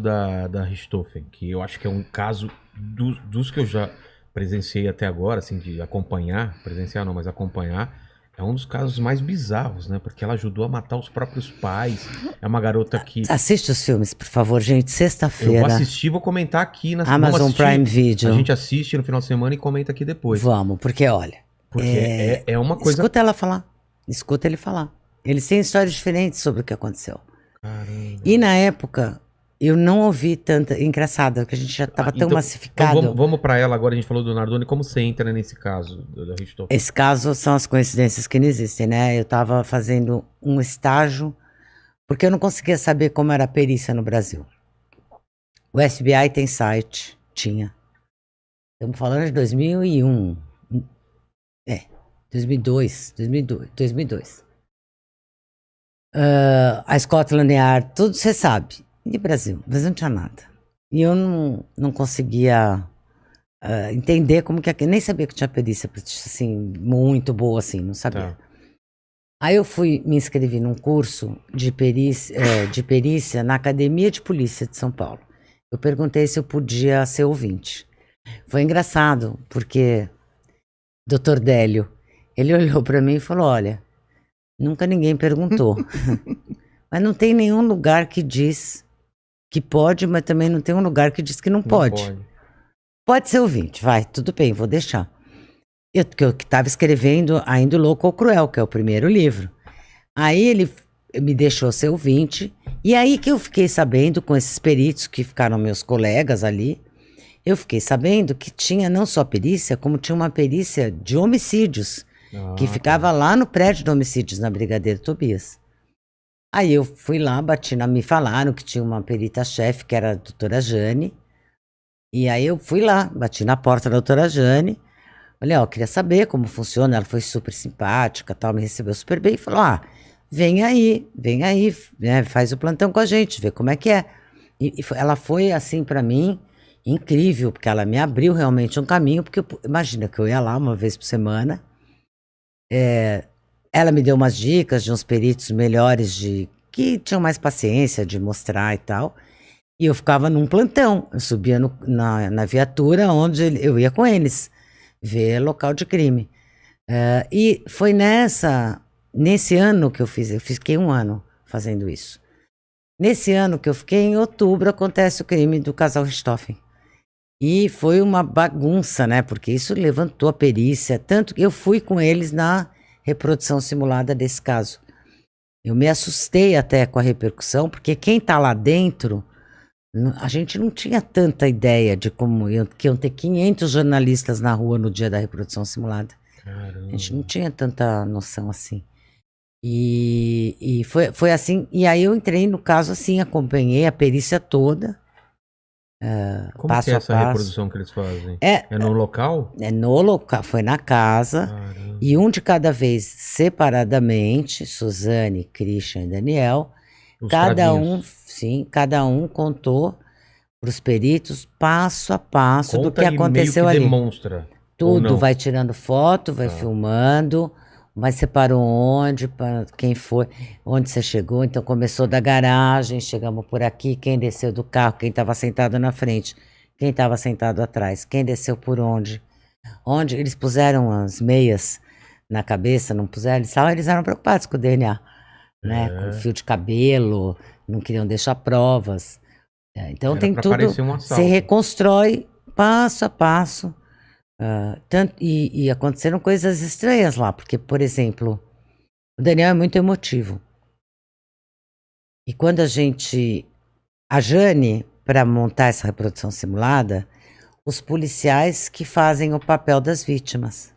da Richthofen, que eu acho que é um caso dos que eu já presenciei até agora, assim, de acompanhar, presenciar não, mas acompanhar, é um dos casos mais bizarros, né? Porque ela ajudou a matar os próprios pais. É uma garota que... Assiste os filmes, por favor, gente. Eu vou Sexta-feira, assistir, vou comentar aqui. Vamos Amazon assistir. Prime A Video. gente assiste no final de semana e comenta aqui depois. Vamos, porque olha, Porque é uma coisa... escuta ela falar. Escuta ele falar. Eles têm histórias diferentes sobre o que aconteceu. Caramba. E na época, eu não ouvi tanta... Engraçado, que a gente já estava tão massificado. Então vamos para ela agora, a gente falou do Nardoni. Como você entra nesse caso da Richthofen? Esse caso são as coincidências que não existem, né? Eu estava fazendo um estágio, porque eu não conseguia saber como era a perícia no Brasil. O FBI tem site, tinha. Estamos falando de 2001. 2002. A Scotland Yard, tudo você sabe. E Brasil? Brasil não tinha nada. E eu não conseguia entender como que... Nem sabia que tinha perícia, assim, muito boa, assim, não sabia. Tá. Aí eu me inscrevi num curso de perícia na Academia de Polícia de São Paulo. Eu perguntei se eu podia ser ouvinte. Foi engraçado, porque Dr. Délio, ele olhou para mim e falou, olha, nunca ninguém perguntou. Mas não tem nenhum lugar que diz que pode, mas também não tem um lugar que diz que não pode. Pode ser ouvinte, vai, tudo bem, vou deixar. Eu estava escrevendo Ainda o Louco ou Cruel, que é o primeiro livro. Aí ele me deixou ser ouvinte, e aí que eu fiquei sabendo, com esses peritos que ficaram meus colegas ali, eu fiquei sabendo que tinha não só perícia, como tinha uma perícia de homicídios, que ficava lá no prédio de homicídios, na Brigadeiro Tobias. Aí eu fui lá, me falaram que tinha uma perita-chefe, que era a doutora Jane, e aí eu fui lá, bati na porta da doutora Jane, falei, ó, queria saber como funciona, ela foi super simpática, tal, me recebeu super bem, e falou, vem aí, né, faz o plantão com a gente, vê como é que é. E ela foi, assim, pra mim, incrível, porque ela me abriu realmente um caminho, porque imagina que eu ia lá uma vez por semana, ela me deu umas dicas de uns peritos melhores, que tinham mais paciência de mostrar e tal, e eu ficava num plantão, eu subia na viatura onde eu ia com eles, ver local de crime. E foi nesse ano que eu fiquei um ano fazendo isso. Nesse ano que eu fiquei, em outubro, acontece o crime do casal Richthofen. E foi uma bagunça, né? Porque isso levantou a perícia. Tanto que eu fui com eles na reprodução simulada desse caso. Eu me assustei até com a repercussão, porque quem tá lá dentro, a gente não tinha tanta ideia de que iam ter 500 jornalistas na rua no dia da reprodução simulada. Caramba. A gente não tinha tanta noção assim. E foi assim. E aí eu entrei no caso assim, acompanhei a perícia toda. Como passo que é a essa passo. reprodução que eles fazem? É no local? É no local, foi na casa. Caramba. E um de cada vez separadamente, Suzane, Christian e Daniel. Os Cada um contou para os peritos passo a passo do que aconteceu meio que ali. Demonstra. Tudo, vai tirando foto, vai filmando, mas você parou onde, quem foi, onde você chegou. Então começou da garagem, chegamos por aqui, quem desceu do carro, quem estava sentado na frente, quem estava sentado atrás, quem desceu por onde. Onde eles puseram as meias na cabeça, não puseram, eles eram preocupados com o DNA, né? Com o fio de cabelo, não queriam deixar provas. Então tem tudo, você reconstrói passo a passo. E aconteceram coisas estranhas lá, porque, por exemplo, o Daniel é muito emotivo. E quando a Jane, para montar essa reprodução simulada, os policiais que fazem o papel das vítimas.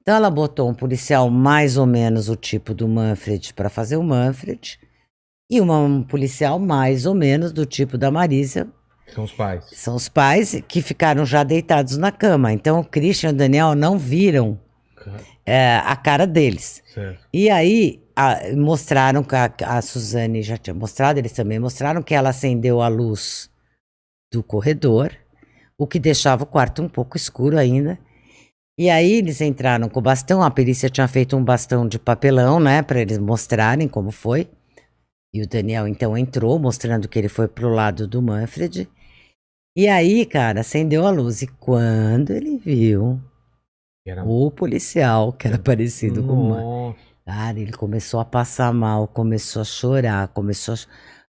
Então ela botou um policial mais ou menos o tipo do Manfred para fazer o Manfred, e um policial mais ou menos do tipo da Marisa. São os pais. São os pais que ficaram já deitados na cama. Então o Christian e o Daniel não viram a cara deles. Certo. E aí mostraram que a Suzane já tinha mostrado, eles também mostraram que ela acendeu a luz do corredor, o que deixava o quarto um pouco escuro ainda. E aí eles entraram com o bastão, a perícia tinha feito um bastão de papelão, né, para eles mostrarem como foi. E o Daniel, então, entrou, mostrando que ele foi pro lado do Manfred. E aí, cara, acendeu a luz. E quando ele viu Era... o policial, que era parecido com o Manfred, Nossa. cara, ele começou a passar mal, começou a chorar, começou a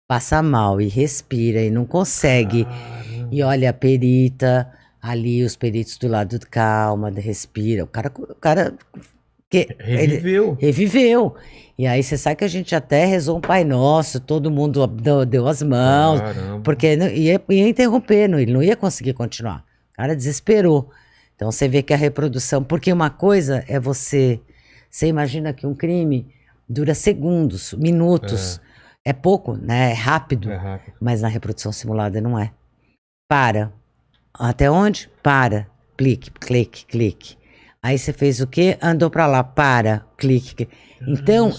passar mal e respira e não consegue. Caramba. E olha a perita ali, os peritos do lado de calma, respira. O cara que Reviveu. ele reviveu. E aí você sabe que a gente até rezou um Pai Nosso, todo mundo deu as mãos, Caramba. porque ia interromper, ele não ia conseguir continuar. O cara desesperou. Então você vê que a reprodução, porque uma coisa é você imagina que um crime dura segundos, minutos, é pouco, né? É rápido, mas na reprodução simulada não é. Para. Até onde? Para. Clique, clique, clique. Aí você fez o quê? Andou para lá, para, clique. Então,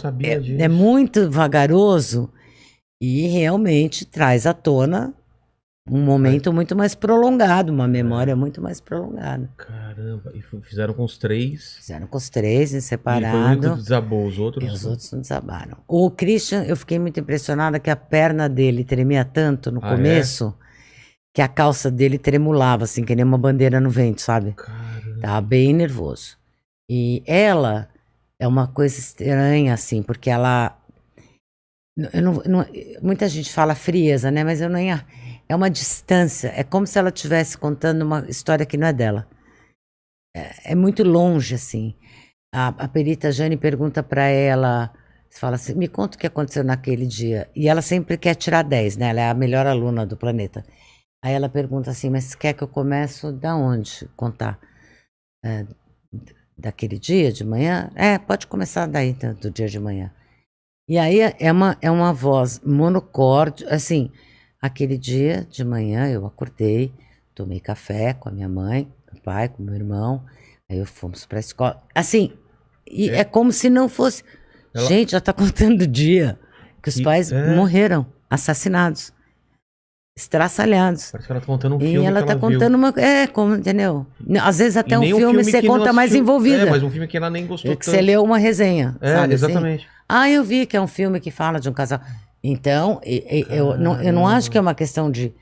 é muito vagaroso e realmente traz à tona um momento muito mais prolongado, uma memória muito mais prolongada. Caramba, e fizeram com os 3? Fizeram com os 3 em separado. E foi o único que desabou, os outros? Os outros não desabaram. O Christian, eu fiquei muito impressionada que a perna dele tremia tanto no começo, que a calça dele tremulava, assim, que nem uma bandeira no vento, sabe? Caramba. Tava bem nervoso. E ela é uma coisa estranha, assim, porque ela... muita gente fala frieza, né? Mas eu não ia... É uma distância. É como se ela estivesse contando uma história que não é dela. É muito longe, assim. A perita Jane pergunta para ela, fala assim, me conta o que aconteceu naquele dia. E ela sempre quer tirar 10, né? Ela é a melhor aluna do planeta. Aí ela pergunta assim, mas quer que eu comece da onde contar? Daquele dia de manhã? Pode começar daí, do dia de manhã. E aí é uma voz monocorde, assim, aquele dia de manhã eu acordei, tomei café com a minha mãe, com o pai, com o meu irmão, aí eu fomos pra escola. Assim, e é como se não fosse... Gente, já tá contando o dia que os pais morreram, assassinados, estraçalhados. Parece que ela tá contando um filme e ela que tá ela contando viu. como, entendeu? Às vezes até um filme você conta mais envolvida. Mas um filme que ela nem gostou tanto. Você leu uma resenha, sabe exatamente. Assim? Eu vi que é um filme que fala de um casal. Então, eu não acho que é uma questão de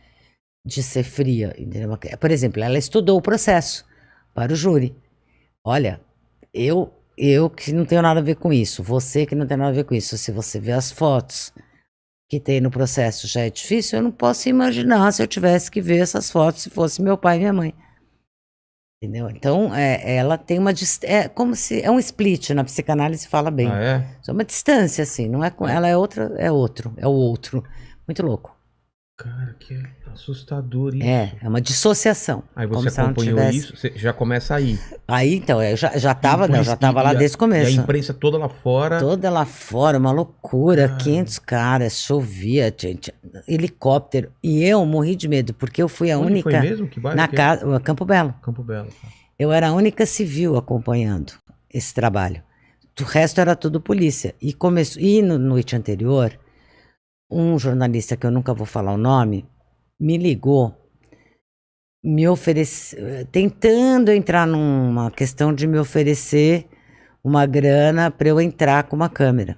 ser fria. Entendeu? Por exemplo, ela estudou o processo para o júri. Olha, eu que não tenho nada a ver com isso, você que não tem nada a ver com isso, se você vê as fotos que tem no processo já é difícil, eu não posso imaginar se eu tivesse que ver essas fotos se fosse meu pai e minha mãe. Entendeu? Então, ela tem uma... É como se... É um split, na psicanálise fala bem. É uma distância, assim. Não é com ela, é outra, é outro. É o outro. Muito louco. Cara, que assustador isso. É uma dissociação. Aí você acompanhou isso, você já começa aí. Aí, então, eu já tava lá desde o começo. E a imprensa toda lá fora? Toda lá fora, uma loucura. 500 caras, chovia, helicóptero. E eu morri de medo, porque eu fui a única... Foi mesmo? Que bairro? Na casa, Campo Belo. Campo Belo. Eu era a única civil acompanhando esse trabalho. O resto era tudo polícia. E na noite anterior, um jornalista que eu nunca vou falar o nome, me ligou, me ofereceu, tentando entrar numa questão de me oferecer uma grana para eu entrar com uma câmera.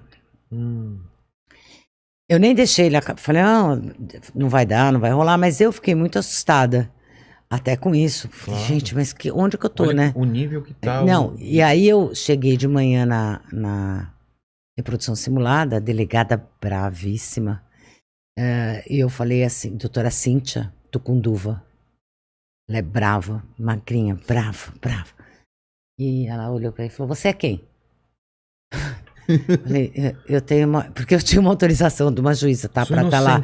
Eu nem deixei ele, falei, não vai dar, não vai rolar, mas eu fiquei muito assustada, até com isso. Falei, gente, mas onde que eu tô, né? O nível que tá... E aí eu cheguei de manhã na reprodução simulada, a delegada bravíssima, e eu falei assim, doutora Cíntia Tucunduva, ela é brava, magrinha, brava. E ela olhou pra ele e falou, você é quem? Falei, porque eu tinha uma autorização de uma juíza, tá? Pra estar lá.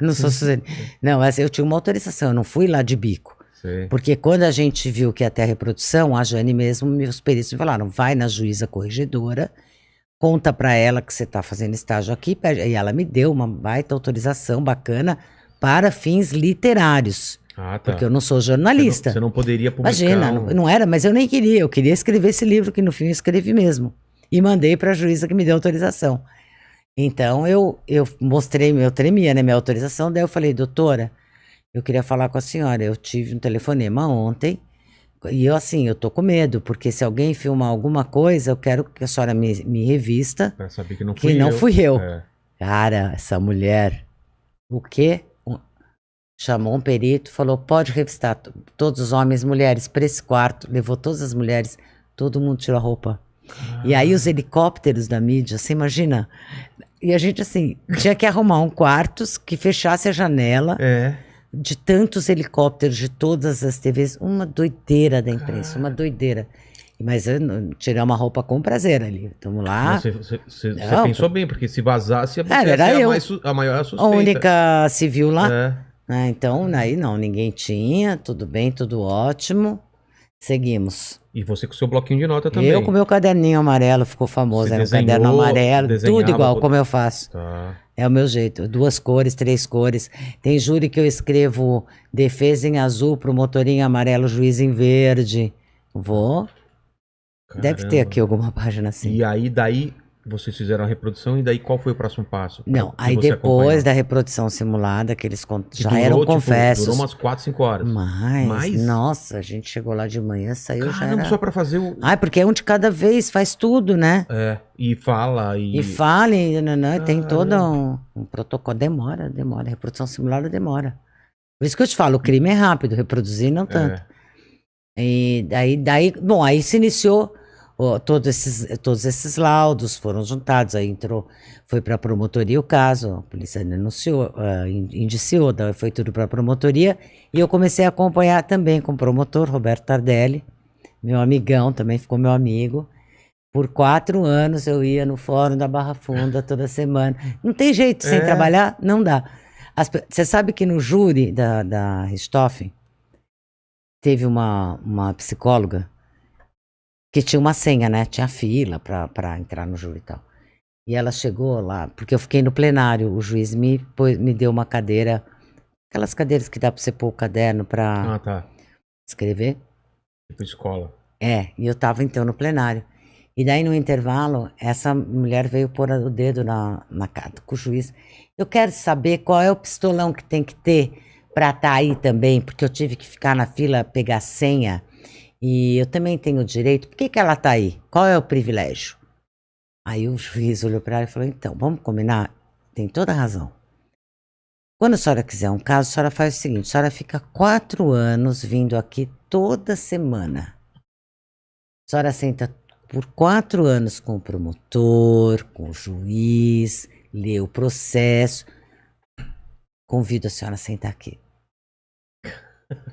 Não sou Suzane. Não, mas eu tinha uma autorização, eu não fui lá de bico. Sei. Porque quando a gente viu que ia ter a reprodução, a Jane mesmo, meus peritos me falaram, vai na juíza corregedora, conta pra ela que você tá fazendo estágio aqui, e ela me deu uma baita autorização bacana para fins literários. Tá. Porque eu não sou jornalista. Você não poderia publicar. Imagina, não era, mas eu nem queria. Eu queria escrever esse livro, que no fim eu escrevi mesmo. E mandei para a juíza que me deu autorização. Então eu mostrei, eu tremia, né, minha autorização. Daí eu falei, doutora, eu queria falar com a senhora. Eu tive um telefonema ontem. E eu tô com medo, porque se alguém filmar alguma coisa, eu quero que a senhora me revista. Pra saber que não fui eu. Cara, essa mulher, o quê? Chamou um perito, falou, pode revistar todos os homens e mulheres para esse quarto. Levou todas as mulheres, todo mundo tirou a roupa. E aí os helicópteros da mídia, você imagina? E a gente, assim, tinha que arrumar um quarto que fechasse a janela de tantos helicópteros de todas as TVs. Uma doideira da imprensa, uma doideira. Mas eu tirei uma roupa com prazer ali. Estamos lá. Você pensou bem, porque se vazasse, você era ia eu. A maior suspeita. A única civil lá. Então, aí não, ninguém tinha. Tudo bem, tudo ótimo. Seguimos. E você com o seu bloquinho de nota também. Eu com o meu caderninho amarelo, ficou famoso. Era um caderno amarelo, tudo igual, como eu faço. Tá. É o meu jeito. 2 cores, 3 cores. Tem júri que eu escrevo defesa em azul, promotor em amarelo, juiz em verde. Vou. Caramba. Deve ter aqui alguma página assim. E aí, daí, vocês fizeram a reprodução, e daí qual foi o próximo passo? Não, aí depois da reprodução simulada, que eles já eram confessos. Durou umas 4, 5 horas. Mas, nossa, a gente chegou lá de manhã, saiu já era... só pra fazer o... porque é um de cada vez, faz tudo, né? E fala, e tem todo um protocolo. Demora. A reprodução simulada demora. Por isso que eu te falo, o crime é rápido, reproduzir não tanto. E daí, aí se iniciou... todos esses laudos foram juntados, aí foi para a promotoria o caso, a polícia denunciou, indiciou, daí foi tudo para a promotoria, e eu comecei a acompanhar também com o promotor, Roberto Tardelli, meu amigão, também ficou meu amigo. Por 4 anos eu ia no Fórum da Barra Funda toda semana. Não tem jeito, sem trabalhar, não dá. Você sabe que no júri da Richthofen, teve uma psicóloga que tinha uma senha, né? Tinha fila pra entrar no júri e tal. E ela chegou lá, porque eu fiquei no plenário, o juiz me deu uma cadeira, aquelas cadeiras que dá pra você pôr o caderno pra escrever. Tipo escola. E eu tava então no plenário. E daí no intervalo, essa mulher veio pôr o dedo na cara com o juiz. Eu quero saber qual é o pistolão que tem que ter pra estar aí também, porque eu tive que ficar na fila, pegar senha. E eu também tenho direito. Por que ela tá aí? Qual é o privilégio? Aí o juiz olhou para ela e falou, então, vamos combinar? Tem toda a razão. Quando a senhora quiser um caso, a senhora faz o seguinte, a senhora fica 4 anos vindo aqui toda semana. A senhora senta por 4 anos com o promotor, com o juiz, lê o processo. Convido a senhora a sentar aqui.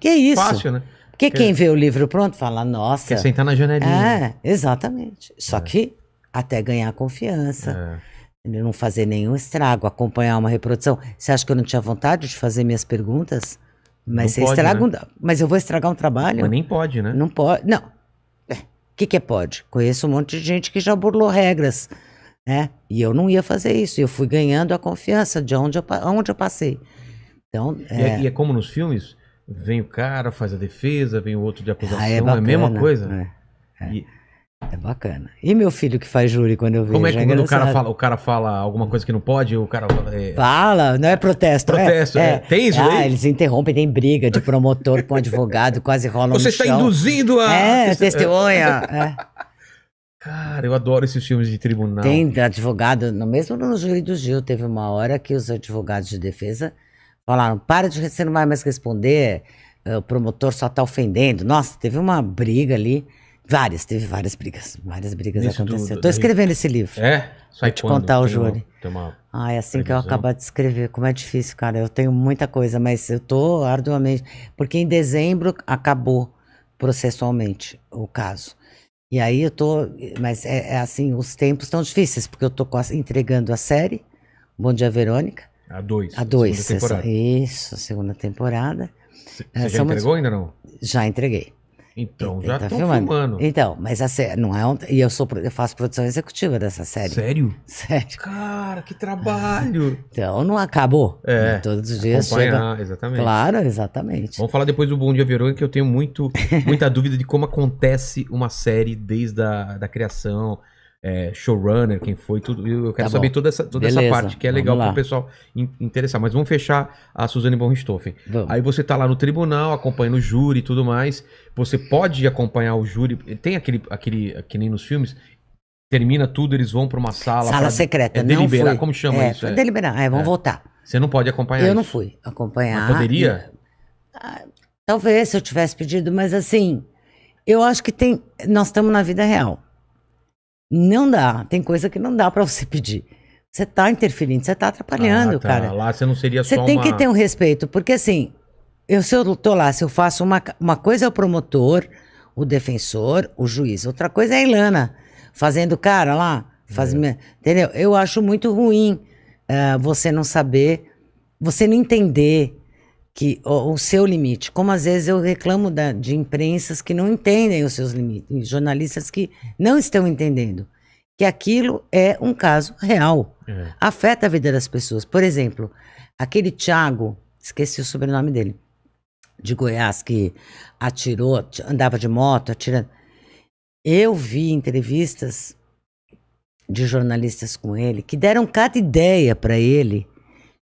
Que isso? Fácil, né? Porque quem vê o livro pronto fala, nossa... Quer sentar na janelinha. Exatamente. Só que até ganhar confiança, não fazer nenhum estrago, acompanhar uma reprodução. Você acha que eu não tinha vontade de fazer minhas perguntas? Mas você estraga Mas eu vou estragar um trabalho? Mas nem pode, né? Não pode. Não. O que é pode? Conheço um monte de gente que já burlou regras, né? E eu não ia fazer isso. Eu fui ganhando a confiança de onde eu passei. Então, E é como nos filmes... Vem o cara, faz a defesa, vem o outro de acusação, é bacana, a mesma coisa. É bacana. E meu filho que faz júri quando eu vejo? Como é que quando o cara fala alguma coisa que não pode, o cara fala, não é protesto. Tem isso aí? Eles interrompem, tem briga de promotor com advogado, quase rola no chão. Você está induzindo a... testemunha. Cara, eu adoro esses filmes de tribunal. Tem advogado, mesmo no júri do Gil, teve uma hora que os advogados de defesa falaram, você não vai mais responder, o promotor só tá ofendendo. Nossa, teve uma briga ali, teve várias brigas aconteceram. Tô escrevendo esse livro. Vou te contar o júri. É assim que eu acabo de escrever, como é difícil, cara, eu tenho muita coisa, mas eu tô arduamente, porque em dezembro acabou processualmente o caso. E aí mas assim, os tempos estão difíceis, porque eu tô entregando a série, Bom Dia Verônica, A 2, isso, a segunda temporada. Você já entregou ainda não? Já entreguei. Então, já estão filmando. Então, mas a série não é e eu faço produção executiva dessa série. Sério? Sério. Cara, que trabalho! Então, não acabou. Todos os dias chega... Exatamente. Claro, exatamente. Vamos falar depois do Bom Dia Verônica, que eu tenho muita dúvida de como acontece uma série desde a criação, showrunner, quem foi, tudo. Eu quero saber toda essa parte, que é legal para o pessoal interessar. Mas vamos fechar a Suzane von Richthofen. Aí você tá lá no tribunal, acompanhando o júri e tudo mais. Você pode acompanhar o júri. Tem aquele que nem nos filmes, termina tudo, eles vão pra uma sala. Sala secreta, não deliberar, fui. como chama isso? Foi deliberar, vamos voltar. Você não pode acompanhar Eu isso. não fui acompanhar. Mas poderia? Talvez se eu tivesse pedido, mas assim, eu acho que nós estamos na vida real. Não dá, tem coisa que não dá pra você pedir. Você tá interferindo, você tá atrapalhando, cara. Lá você não seria Você só tem que ter um respeito, porque assim, se eu tô lá, se eu faço uma coisa é o promotor, o defensor, o juiz. Outra coisa é a Ilana fazendo cara lá, entendeu? Eu acho muito ruim você não saber, você não entender que o seu limite. Como às vezes eu reclamo de imprensas que não entendem os seus limites, jornalistas que não estão entendendo que aquilo é um caso real. Afeta a vida das pessoas. Por exemplo, aquele Thiago, esqueci o sobrenome dele, de Goiás, que atirou, andava de moto, atirando. Eu vi entrevistas de jornalistas com ele, que deram cada ideia para ele.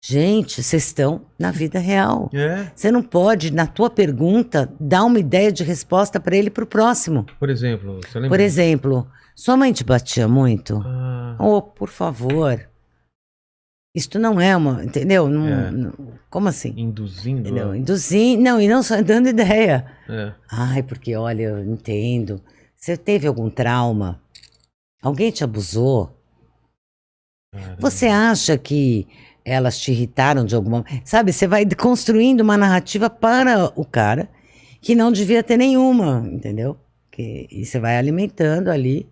Gente, vocês estão na vida real. Você não pode, na tua pergunta, dar uma ideia de resposta para ele para o próximo. Por exemplo, você lembra? Por exemplo, sua mãe te batia muito? Oh, por favor. Isto não é uma, entendeu? Como assim? Induzindo. Entendeu? Induzindo, não, e não só dando ideia. Ai, porque olha, eu entendo. Você teve algum trauma? Alguém te abusou? Caramba. Você acha que elas te irritaram de alguma... Sabe, você vai construindo uma narrativa para o cara que não devia ter nenhuma, entendeu? E você vai alimentando ali.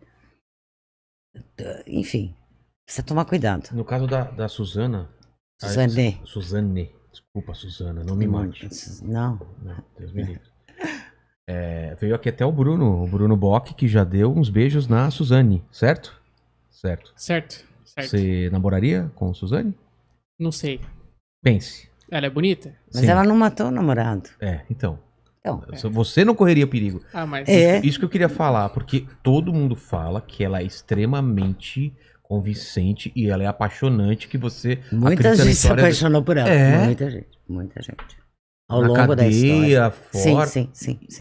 Enfim, precisa tomar cuidado. No caso da Suzana... Suzane. Desculpa, Suzana, não me mate. Não, Deus me livre. Veio aqui até o Bruno Bock, que já deu uns beijos na Suzane, certo? Certo. Você namoraria com a Suzane? Não sei. Pense. Ela é bonita? Mas ela não matou o namorado. Então. Então. Você não correria perigo. Mas... Isso que eu queria falar, porque todo mundo fala que ela é extremamente convincente e ela é apaixonante, que você... Muita gente se apaixonou por ela. Muita gente. Ao longo da história. Fora. Sim.